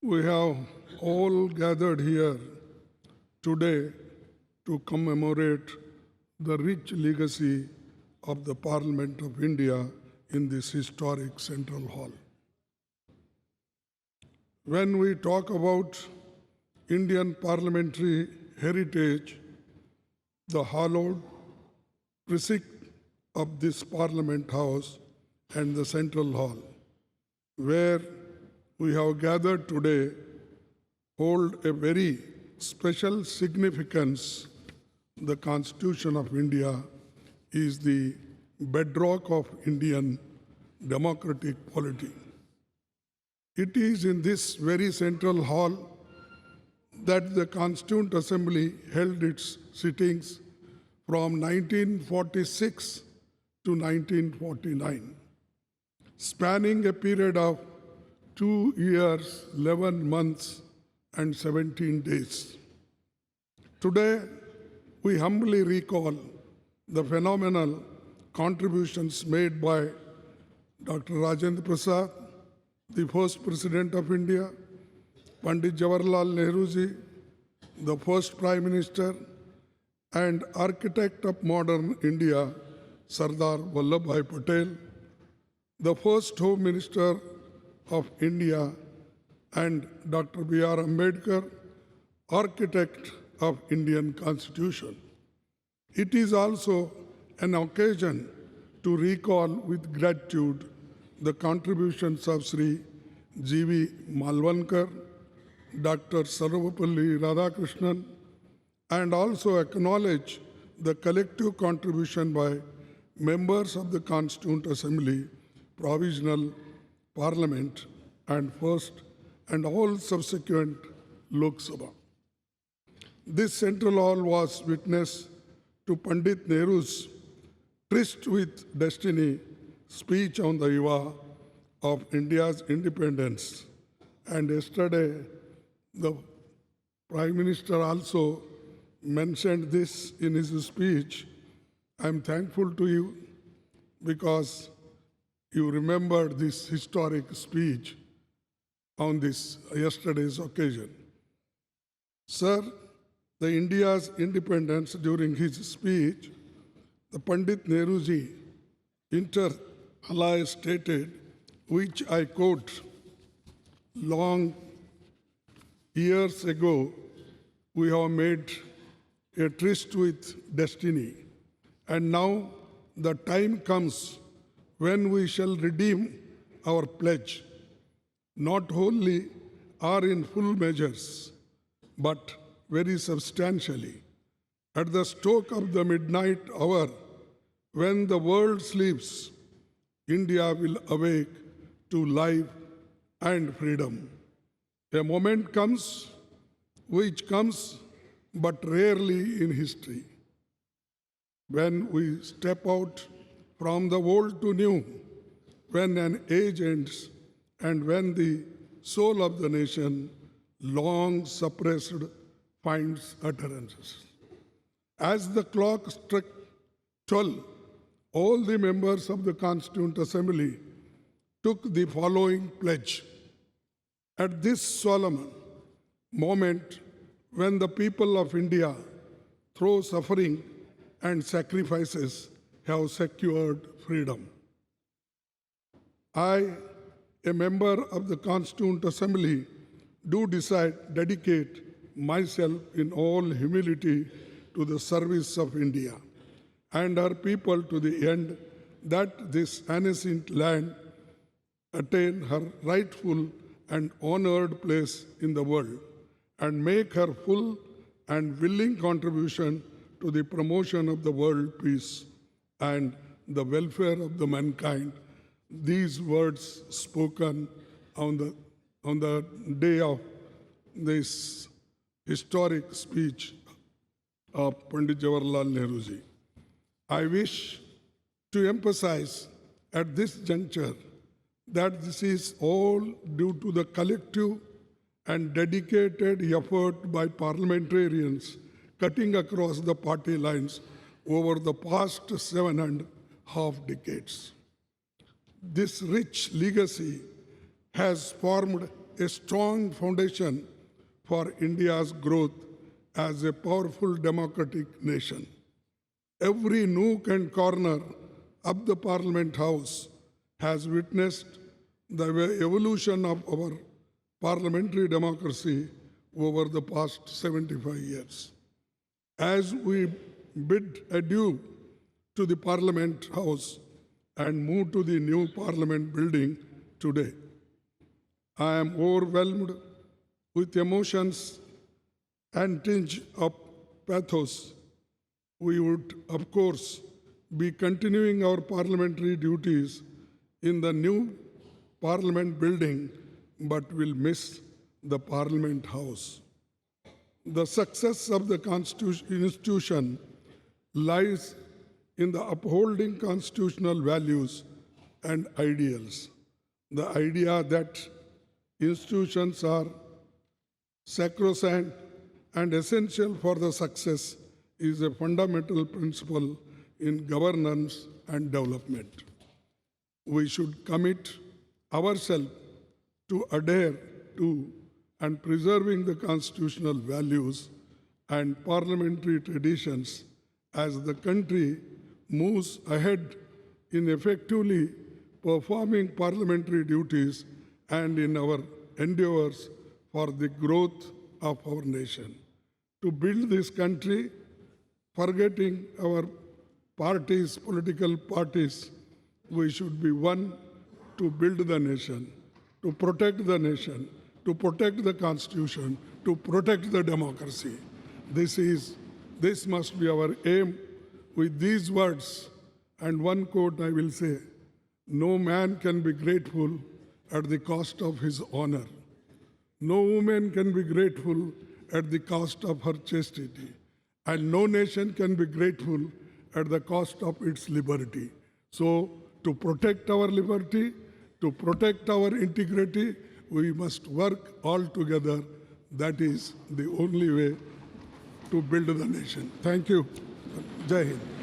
We have all gathered here today to commemorate the rich legacy of the Parliament of India in this historic Central Hall. When we talk about Indian parliamentary heritage, the hallowed precinct of this Parliament House and the Central Hall, where we have gathered today, hold a very special significance. The Constitution of India is the bedrock of Indian democratic polity. It is in this very Central Hall that the Constituent Assembly held its sittings from 1946 to 1949, spanning a period of 2 years, 11 months, and 17 days. Today, we humbly recall the phenomenal contributions made by Dr. Rajendra Prasad, the first President of India, Pandit Jawaharlal Nehru ji, the first Prime Minister, and architect of modern India, Sardar Vallabhbhai Patel, the first Home Minister of India, and Dr. B.R. Ambedkar, architect of Indian Constitution. It is also an occasion to recall with gratitude the contributions of Sri G.V. Malvankar, Dr. Sarvapalli Radhakrishnan, and also acknowledge the collective contribution by members of the Constituent Assembly, Provisional Parliament, and first and all subsequent Lok Sabha. This Central Hall was witness to Pandit Nehru's tryst with destiny speech on the eve of India's independence. And yesterday, the Prime Minister also mentioned this in his speech. I'm thankful to you because you remembered this historic speech on this yesterday's occasion. Sir, the India's independence during his speech, the Pandit Nehruji inter alia stated, which I quote, long years ago, we have made a tryst with destiny, and now the time comes when we shall redeem our pledge, not wholly or in full measures, but very substantially. At the stroke of the midnight hour, when the world sleeps, India will awake to life and freedom. A moment comes, which comes but rarely in history, when we step out from the old to new, when an age ends, and when the soul of the nation, long suppressed, finds utterances. As the clock struck 12, all the members of the Constituent Assembly took the following pledge. At this solemn moment, when the people of India, through suffering and sacrifices, have secured freedom, I, a member of the Constituent Assembly, do dedicate myself in all humility to the service of India and her people, to the end that this ancient land attain her rightful and honored place in the world, and make her full and willing contribution to the promotion of the world peace and the welfare of the mankind. These words spoken on the day of this historic speech of Pandit Jawaharlal Nehru ji. I wish to emphasize at this juncture that this is all due to the collective and dedicated effort by parliamentarians cutting across the party lines over the past 7.5 decades. This rich legacy has formed a strong foundation for India's growth as a powerful democratic nation. Every nook and corner of the Parliament House has witnessed the evolution of our parliamentary democracy over the past 75 years. As we bid adieu to the Parliament House and move to the new Parliament building today, I am overwhelmed with emotions and tinge of pathos. We would, of course, be continuing our parliamentary duties in the new Parliament building, but will miss the Parliament House. The success of the institution lies in the upholding constitutional values and ideals. The idea that institutions are sacrosanct and essential for the success is a fundamental principle in governance and development. We should commit ourselves to adhere to and preserving the constitutional values and parliamentary traditions as the country moves ahead in effectively performing parliamentary duties and in our endeavors for the growth of our nation. To build this country, forgetting our parties, political parties, we should be one to build the nation, to protect the nation, to protect the Constitution, to protect the democracy. This must be our aim. With these words and one quote I will say, no man can be grateful at the cost of his honor. No woman can be grateful at the cost of her chastity. And no nation can be grateful at the cost of its liberty. So to protect our liberty, to protect our integrity, we must work all together. That is the only way to build the nation. Thank you. Jai Hind.